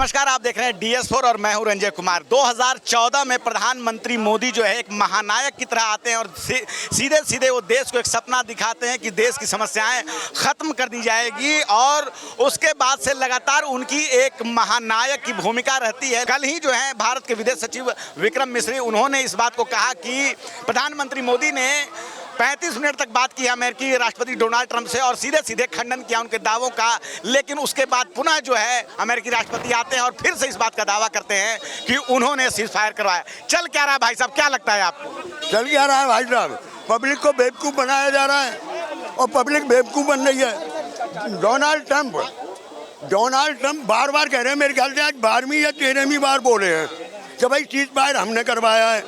नमस्कार, आप देख रहे हैं DS4 और मैं हूं रंजय कुमार। 2014 में प्रधानमंत्री मोदी जो है एक महानायक की तरह आते हैं और सीधे सीधे वो देश को एक सपना दिखाते हैं कि देश की समस्याएं खत्म कर दी जाएगी और उसके बाद से लगातार उनकी एक महानायक की भूमिका रहती है। कल ही जो है भारत के विदेश सचिव विक्रम मिश्री उन्होंने इस बात को कहा कि प्रधानमंत्री मोदी ने 35 मिनट तक बात की अमेरिकी राष्ट्रपति डोनाल्ड ट्रंप से और सीधे सीधे खंडन किया उनके दावों का। लेकिन उसके बाद पुनः जो है अमेरिकी राष्ट्रपति आते हैं और फिर से इस बात का दावा करते हैं कि उन्होंने सीज फायर करवाया। चल क्या रहा है भाई साहब, क्या लगता है आपको? चल क्या रहा है भाई साहब, पब्लिक को बेवकूफ़ बनाया जा रहा है और पब्लिक बेवकूफ़ बन रही है। डोनाल्ड ट्रंप बार बार कह रहे हैं, मेरे ख्याल से आज 12वीं या 13वीं बार बोले हैं कि भाई सीज फायर हमने करवाया है,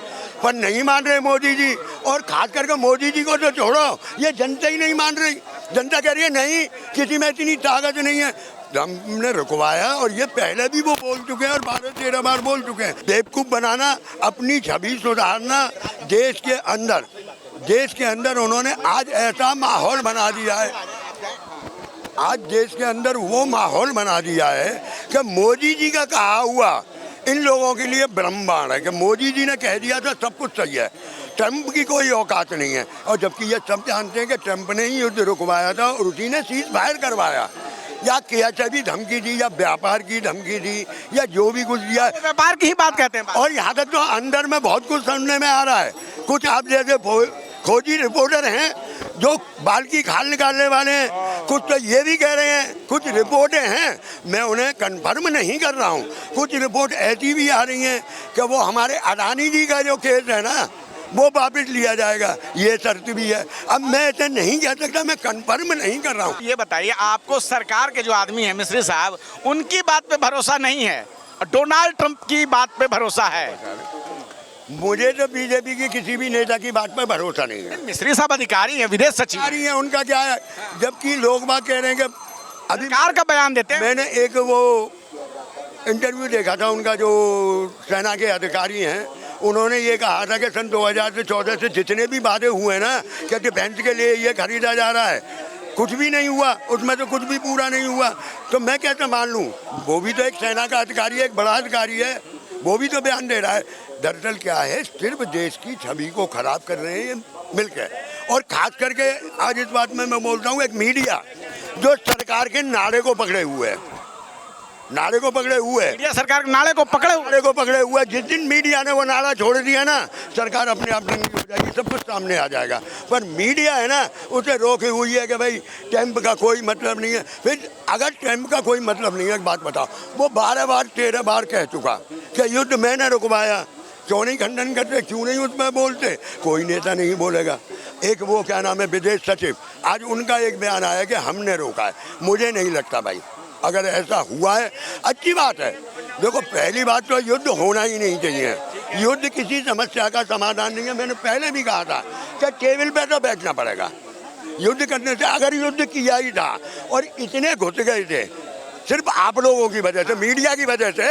पर नहीं मान रहे मोदी जी। और खास करके मोदी जी को तो छोड़ो, ये जनता ही नहीं मान रही। जनता कह रही है नहीं, किसी में इतनी ताकत नहीं है, हमने रुकवाया। और ये पहले भी वो बोल चुके हैं और 12-13 बार बोल चुके हैं। बेवकूफ़ बनाना, अपनी छवि सुधारना, देश के अंदर उन्होंने आज ऐसा माहौल बना दिया है, आज देश के अंदर वो माहौल बना दिया है कि मोदी जी का कहा हुआ इन लोगों के लिए ब्रह्मांड है कि मोदी जी ने कह दिया था सब कुछ सही है, ट्रंप की कोई औकात नहीं है। और जबकि ये सब जानते हैं कि ट्रंप ने ही युद्ध रुकवाया था और उसी ने सीज फायर करवाया, या कैसे भी धमकी दी, या व्यापार की धमकी दी, या जो भी कुछ दिया। व्यापार की ही बात कहते हैं। और यहाँ तक तो अंदर में बहुत कुछ सुनने में आ रहा है। कुछ आप जैसे खोजी रिपोर्टर हैं जो बाल की खाल निकालने वाले हैं, कुछ तो ये भी कह रहे हैं, कुछ रिपोर्टें हैं, मैं उन्हें कंफर्म नहीं कर रहा हूँ, कुछ रिपोर्ट ऐसी भी आ रही हैं कि वो हमारे अडानी जी का जो केस है ना, वो वापस लिया जाएगा, ये शर्त भी है। अब मैं ऐसे नहीं कह सकता, मैं कंफर्म नहीं कर रहा हूँ। ये बताइए, आपको सरकार के जो आदमी हैं मिश्री साहब, उनकी बात पे भरोसा नहीं है, डोनाल्ड ट्रंप की बात पे भरोसा है? मुझे तो बीजेपी की किसी भी नेता की बात पर भरोसा नहीं है। मिश्री साहब अधिकारी हैं, विदेश सचिव है, उनका क्या है? जबकि लोग बात कह रहे हैं कि अधिकार का बयान देते हैं। मैंने एक वो इंटरव्यू देखा था उनका, जो सेना के अधिकारी हैं, उन्होंने ये कहा था कि सन 2000 से 14 से जितने भी वादे हुए हैं ना कि डिफेंस के लिए ये खरीदा जा रहा है, कुछ भी नहीं हुआ, उसमें तो कुछ भी पूरा नहीं हुआ। तो मैं कैसे मान लूँ? वो भी तो एक सेना का अधिकारी है, एक बड़ा अधिकारी है, वो भी तो बयान दे रहा है। दरअसल क्या है, सिर्फ देश की छवि को खराब कर रहे हैं मिलकर। और खास करके आज इस बात में मैं बोलता हूँ, एक मीडिया जो सरकार के नारे को पकड़े हुए है, मीडिया सरकार के नारे को पकड़े हुए। जिस दिन मीडिया ने वो नारा छोड़ दिया ना, सरकार अपने आप नहीं हो जाएगी, सब कुछ सामने आ जाएगा। पर मीडिया है ना, उसे रोकी हुई है कि भाई ट्रंप का कोई मतलब नहीं है। फिर अगर ट्रंप का कोई मतलब नहीं है, एक बात बताओ, वो 12 बार 13 बार कह चुका कि युद्ध मैंने रुकवाया, क्यों नहीं खंडन करते, क्यों नहीं उसमें बोलते? कोई नेता नहीं बोलेगा। एक वो क्या नाम है, विदेश सचिव, आज उनका एक बयान आया कि हमने रोका है। मुझे नहीं लगता भाई, अगर ऐसा हुआ है अच्छी बात है। देखो, पहली बात तो युद्ध होना ही नहीं चाहिए। युद्ध किसी समस्या का समाधान नहीं है। मैंने पहले भी कहा था कि टेबल पे तो बैठना पड़ेगा युद्ध करने से। अगर युद्ध किया ही था और इतने घुस गए थे सिर्फ आप लोगों की वजह से, मीडिया की वजह से,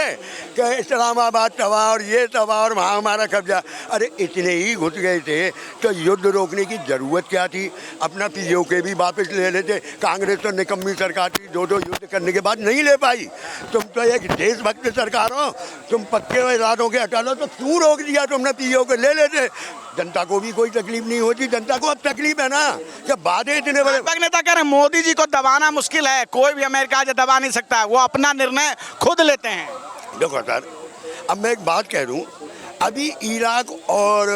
कि इस्लामाबाद तबाह और ये तबाह और वहाँ हमारा कब्जा, अरे इतने ही घुस गए थे तो युद्ध रोकने की ज़रूरत क्या थी? अपना POK भी वापस ले लेते। कांग्रेस तो निकम्मी सरकार थी, दो युद्ध करने के बाद नहीं ले पाई। तुम तो एक देशभक्त सरकार हो, तुम पक्के इरादों के हटा लो, तो क्यों रोक दिया तुमने? POK ले लेते, जनता को भी कोई तकलीफ नहीं होती। जनता को अब तकलीफ है ना, जब बातें इतने बड़े नेता कह रहे हैं मोदी जी को दबाना मुश्किल है, कोई भी अमेरिका आज दबा नहीं सकता, वो अपना निर्णय खुद लेते हैं। देखो सर, अब मैं एक बात कह दूं, अभी इराक और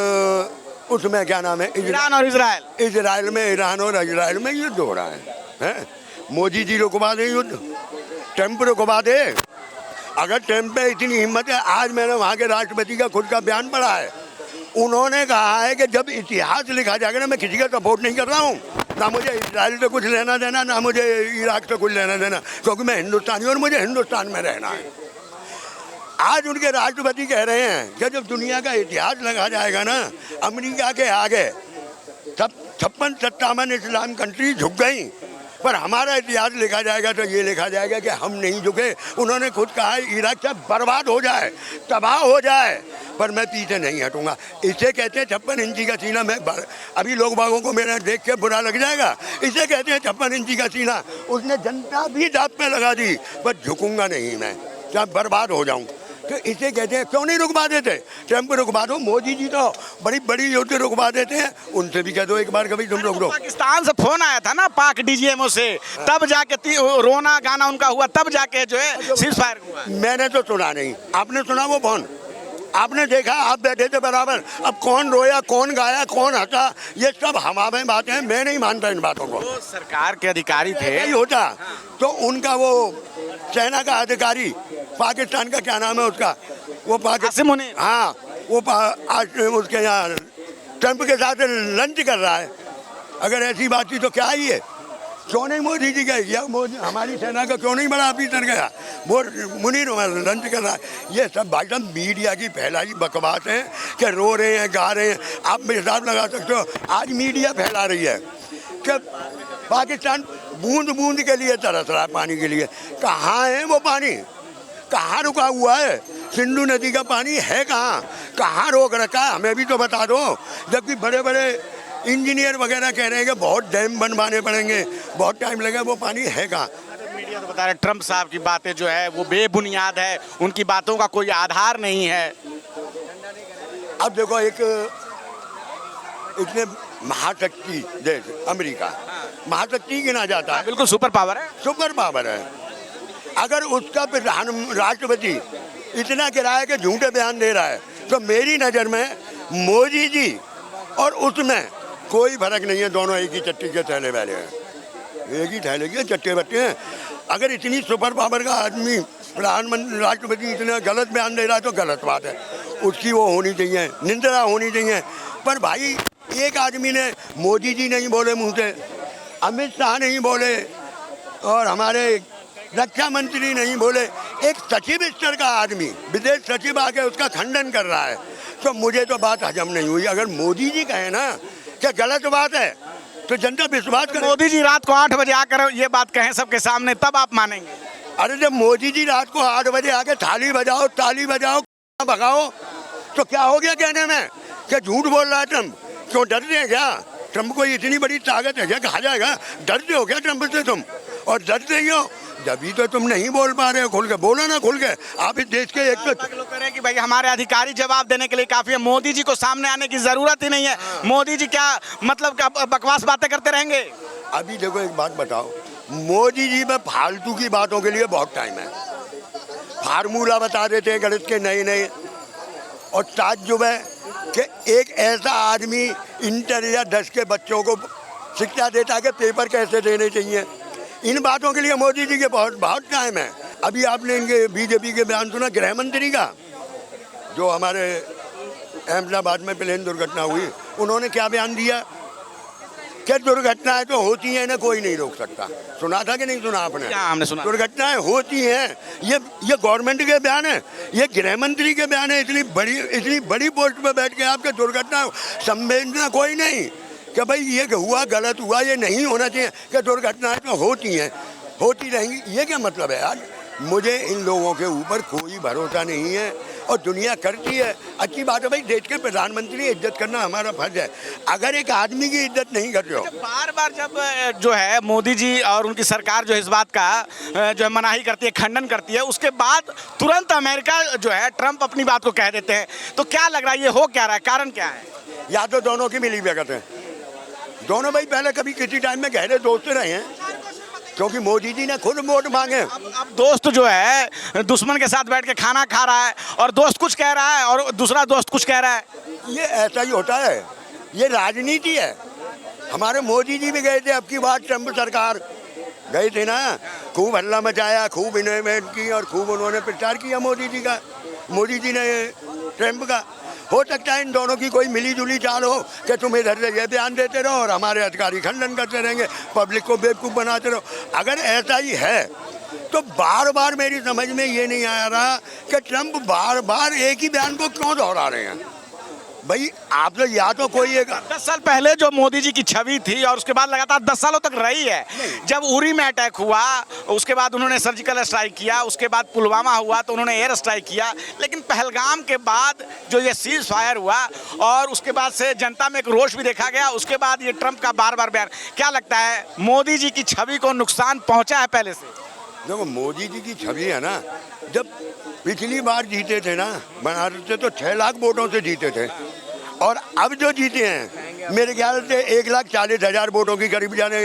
उसमें क्या नाम है, ईरान और इजराइल में, ईरान और इजराइल में युद्ध हो रहा है? मोदी जी रुकवा दे युद्ध, ट्रंप रुकवा दे। अगर ट्रंप में इतनी हिम्मत है, आज मैंने वहाँ के राष्ट्रपति का खुद का बयान पढ़ा है, उन्होंने कहा है कि जब इतिहास लिखा जाएगा ना, मैं किसी का सपोर्ट नहीं कर रहा हूँ, ना मुझे इजराइल से कुछ लेना देना, ना मुझे इराक से कुछ लेना देना, क्योंकि मैं हिंदुस्तानी हूँ और मुझे हिंदुस्तान में रहना है। आज उनके राष्ट्रपति कह रहे हैं कि जब दुनिया का इतिहास लगा जाएगा ना, अमेरिका के आगे सब 56-57 इस्लाम कंट्री झुक गई, पर हमारा इतिहास लिखा जाएगा तो ये लिखा जाएगा कि हम नहीं झुके। उन्होंने खुद कहा है इराक से बर्बाद हो जाए, तबाह हो जाए, पर मैं पीछे नहीं हटूंगा। इसे कहते हैं 56 इंची का सीना। मैं अभी लोग बागों को मेरा देख के बुरा लग जाएगा, इसे कहते हैं 56 इंची का सीना। उसने जनता भी दांत पे लगा दी, पर झुकूंगा नहीं मैं। चाहे बर्बाद हो जाऊं। तो इसे कहते हैं क्यों नहीं रुकवा देते, ट्रम्प को रुकवा दो। मोदी जी तो बड़ी बड़ी योजना रुकवा देते हैं, उनसे भी कह दो एक बार कभी तुम रोक दो। पाकिस्तान से फोन आया था ना पाक डीजीएमओ से, तब जाके रोना गाना उनका हुआ, तब जाके जो है सीज फायर हुआ। मैंने तो सुना नहीं, आपने सुना वो फोन? आपने देखा, आप बैठे थे बराबर। अब कौन रोया, कौन गाया, कौन हंसा, ये सब हमारे बातें हैं, मैं नहीं मानता इन बातों को। तो सरकार के अधिकारी थे, नहीं होता तो उनका वो सेना का अधिकारी पाकिस्तान का क्या नाम है उसका, वो आसिम मुनीर। हाँ, वो आज उसके यहाँ ट्रम्प के साथ लंच कर रहा है। अगर ऐसी बात थी तो क्या ही है, क्यों नहीं मोदी जी गए, या मोदी हमारी सेना का क्यों नहीं बड़ा ऑफिसर गया, वो मुनीर लंच कर रहा है। ये सब भाई साहब मीडिया की फैलाई बकवास है कि रो रहे हैं, गा रहे हैं। आप हिसाब लगा सकते हो, आज मीडिया फैला रही है कि पाकिस्तान बूंद बूंद के लिए तरस रहा है, पानी के लिए। कहाँ है वो पानी, कहाँ रुका हुआ है? सिंधु नदी का पानी है कहाँ, कहाँ रोक रखा है, हमें भी तो बता दो। जबकि बड़े बड़े इंजीनियर वगैरह कह रहे हैं कि बहुत डैम बनवाने पड़ेंगे, बहुत टाइम लगेगा, वो पानी है कहाँ? मीडिया तो बता रहे ट्रम्प साहब की बातें जो है वो बेबुनियाद है, उनकी बातों का कोई आधार नहीं है। अब देखो, एक इतने महाशक्ति देश अमेरिका, महाशक्ति गिना जाता है, बिल्कुल सुपर पावर है, सुपर पावर है। अगर उसका प्रधान राष्ट्रपति इतना किराया के झूठे बयान दे रहा है, तो मेरी नज़र में मोदी जी और उसमें कोई फर्क नहीं है, दोनों एक ही चट्टी के थैले वाले हैं, एक ही थैले के चट्टे बट्टे हैं। अगर इतनी सुपर पावर का आदमी प्रधानमंत्री राष्ट्रपति इतना गलत बयान दे रहा है तो गलत बात है, उसकी वो होनी चाहिए, निंदा होनी चाहिए। पर भाई एक आदमी ने, मोदी जी नहीं बोले मुँह से, अमित शाह नहीं बोले, और हमारे रक्षा मंत्री नहीं बोले, एक सचिव स्तर का आदमी, विदेश सचिव आके उसका खंडन कर रहा है, तो मुझे तो बात हजम नहीं हुई। अगर मोदी जी कहे ना कि गलत बात है तो जनता विश्वास करे। मोदी जी रात को 8 बजे आकर ये बात कहें सबके सामने, तब आप मानेंगे? अरे जब मोदी जी रात को 8 बजे आके थाली बजाओ, ताली बजाओ, भगाओ, तो क्या हो गया कहने में कि झूठ बोल रहा है ट्रम्प? क्यों डरते हैं क्या? ट्रम्प को इतनी बड़ी ताकत है क्या, कहा जाएगा डरते हो क्या ट्रम्प से तुम? और डरते ही हो जभी तो तुम नहीं बोल पा रहे हो, खुल के बोलो ना, खुल के। आप इस देश के एक तो लोग कह रहे हैं कि भाई हमारे अधिकारी जवाब देने के लिए काफी है, मोदी जी को सामने आने की जरूरत ही नहीं है। मोदी जी क्या मतलब क्या बकवास बातें करते रहेंगे? अभी देखो एक बात बताओ, मोदी जी में फालतू की बातों के लिए बहुत टाइम है, फार्मूला बता देते हैं गणित के नए नए, और ताज्जुब है कि एक ऐसा आदमी इंटर या 10 के बच्चों को शिक्षा देता है कि पेपर कैसे देने चाहिए। इन बातों के लिए मोदी जी के बहुत टाइम है। अभी आपने इनके बीजेपी के बयान सुना गृह मंत्री का, जो हमारे अहमदाबाद में प्लेन दुर्घटना हुई, उन्होंने क्या बयान दिया कि दुर्घटनाएं तो होती हैं ना, कोई नहीं रोक सकता। सुना था कि नहीं सुना आपने? हमने सुना। दुर्घटनाएं होती हैं, ये गवर्नमेंट के बयान है, ये गृह मंत्री के बयान है। इतनी बड़ी पोस्ट पे बैठ के आपके दुर्घटना संवेदना कोई नहीं कि भाई ये हुआ, गलत हुआ, ये नहीं होना चाहिए, कि दुर्घटनाएं तो होती हैं, होती रहेंगी। ये क्या मतलब है यार? मुझे इन लोगों के ऊपर कोई भरोसा नहीं है, और दुनिया करती है। अच्छी बात है भाई, देश के प्रधानमंत्री इज्जत करना हमारा फर्ज है। अगर एक आदमी की इज्जत नहीं कर रहे हो, बार बार जब जो है मोदी जी और उनकी सरकार जो है इस बात का जो है मनाही करती है, खंडन करती है, उसके बाद तुरंत अमेरिका जो है ट्रम्प अपनी बात को कह देते हैं, तो क्या लग रहा है ये हो क्या रहा है, कारण क्या है? या तो दोनों की मिली भगत है, दोनों भाई पहले कभी किसी टाइम में गहरे दोस्त रहे हैं, क्योंकि मोदी जी ने खुद वोट मांगे। अब दोस्त जो है दुश्मन के साथ बैठ के खाना खा रहा है, और दोस्त कुछ कह रहा है और दूसरा दोस्त कुछ कह रहा है। ये ऐसा ही होता है, ये राजनीति है। हमारे मोदी जी भी गए थे, अब की बात ट्रम्प सरकार गए थे ना, खूब हल्ला मचाया, खूब इन्वेस्टमेंट की, और खूब उन्होंने प्रचार किया मोदी जी का, मोदी जी ने ट्रम्प का। हो सकता है इन दोनों की कोई मिली जुली चाल हो कि तुम इधर से ये बयान देते रहो और हमारे अधिकारी खंडन करते रहेंगे, पब्लिक को बेवकूफ़ बनाते रहो। अगर ऐसा ही है तो बार बार मेरी समझ में ये नहीं आ रहा कि ट्रम्प बार बार एक ही बयान को क्यों दोहरा रहे हैं। भाई आप तो या तो कोई एक 10 साल पहले जो मोदी जी की छवि थी और उसके बाद लगातार 10 सालों तक रही है, जब उरी में अटैक हुआ उसके बाद उन्होंने सर्जिकल स्ट्राइक किया, उसके बाद पुलवामा हुआ तो उन्होंने एयर स्ट्राइक किया, लेकिन पहलगाम के बाद जो ये सीज फायर हुआ और उसके बाद से जनता में एक रोष भी देखा गया, उसके बाद ये ट्रम्प का बार बार बयान, क्या लगता है मोदी जी की छवि को नुकसान पहुंचा है पहले से? देखो मोदी जी की छवि है ना, जब पिछली बार जीते थे ना बनारस से तो 6 लाख वोटों से जीते थे, और अब जो जीते हैं मेरे ख्याल से 1,40,000 वोटों की करीब, जाने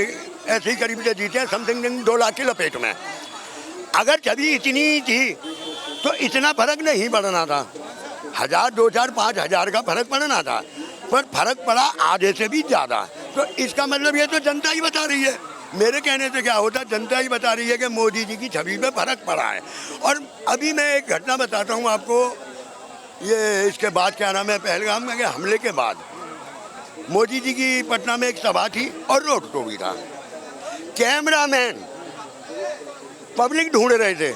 ऐसे ही करीब से जीते हैं, समथिंग 2 लाख की लपेट में। अगर छवि इतनी थी तो इतना फर्क नहीं पड़ना था, 1,000, 2,000, 5,000 का फर्क पड़ना था, पर फर्क पड़ा आधे से भी ज़्यादा। तो इसका मतलब ये तो जनता ही बता रही है, मेरे कहने से क्या होता, जनता ही बता रही है कि मोदी जी की छवि पे फर्क पड़ा है। और अभी मैं एक घटना बताता हूँ आपको, ये इसके बाद क्या नाम है, पहलगाम के हमले के बाद मोदी जी की पटना में एक सभा थी और रोड शो भी था। कैमरामैन पब्लिक ढूंढ रहे थे,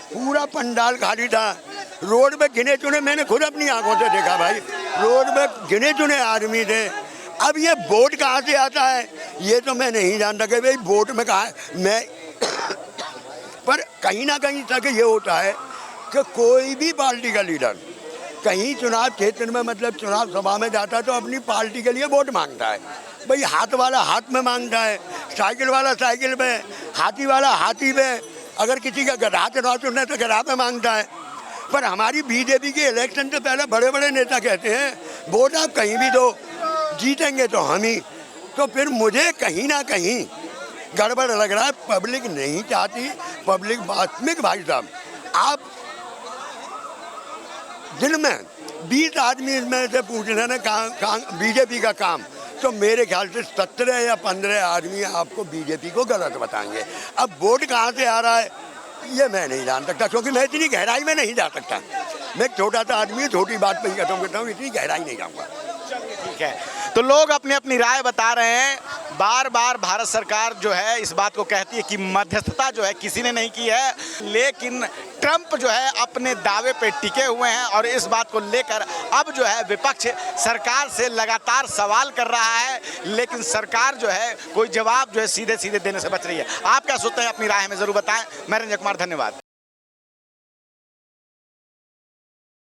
पूरा पंडाल खाली था, रोड पे गिने चुने, मैंने खुद अपनी आंखों से देखा भाई, रोड पे गिने चुने आदमी थे। अब ये वोट कहाँ से आता है ये तो मैं नहीं जानता कि भाई वोट में कहाँ है मैं पर कहीं ना कहीं तक ये होता है कि कोई भी पार्टी का लीडर कहीं चुनाव क्षेत्र में, मतलब चुनाव सभा में जाता है तो अपनी पार्टी के लिए वोट मांगता है। भाई हाथ वाला हाथ में मांगता है, साइकिल वाला साइकिल पे, हाथी वाला हाथी पे, अगर किसी का गधा चुनाव चुनना है तो गधा पे मांगता है। पर हमारी बीजेपी के इलेक्शन से पहले बड़े बड़े नेता कहते हैं वोट आप कहीं भी दो, जीतेंगे तो हम ही। तो फिर मुझे कहीं ना कहीं गड़बड़ लग रहा है, पब्लिक नहीं चाहती, पब्लिक वास्तविक, भाई साहब आप दिन में 20 आदमी में से पूछ लेना बीजेपी का काम, तो मेरे ख्याल से 17 या 15 आदमी आपको बीजेपी को गलत बताएंगे। अब वोट कहाँ से आ रहा है ये मैं नहीं जान सकता, क्योंकि मैं इतनी गहराई में नहीं जा सकता। मैं छोटा सा आदमी, छोटी बात पे ही खत्म करता हूँ, इतनी गहराई नहीं जाऊँगा। ठीक है, तो लोग अपनी अपनी राय बता रहे हैं। बार बार भारत सरकार जो है इस बात को कहती है कि मध्यस्थता जो है किसी ने नहीं की है, लेकिन ट्रंप जो है अपने दावे पे टिके हुए हैं और इस बात को लेकर अब जो है विपक्ष सरकार से लगातार सवाल कर रहा है, लेकिन सरकार जो है कोई जवाब जो है सीधे सीधे देने से बच रही है। आप क्या सोचते हैं, अपनी राय हमें जरूर बताएं। मैं रंजय कुमार, धन्यवाद।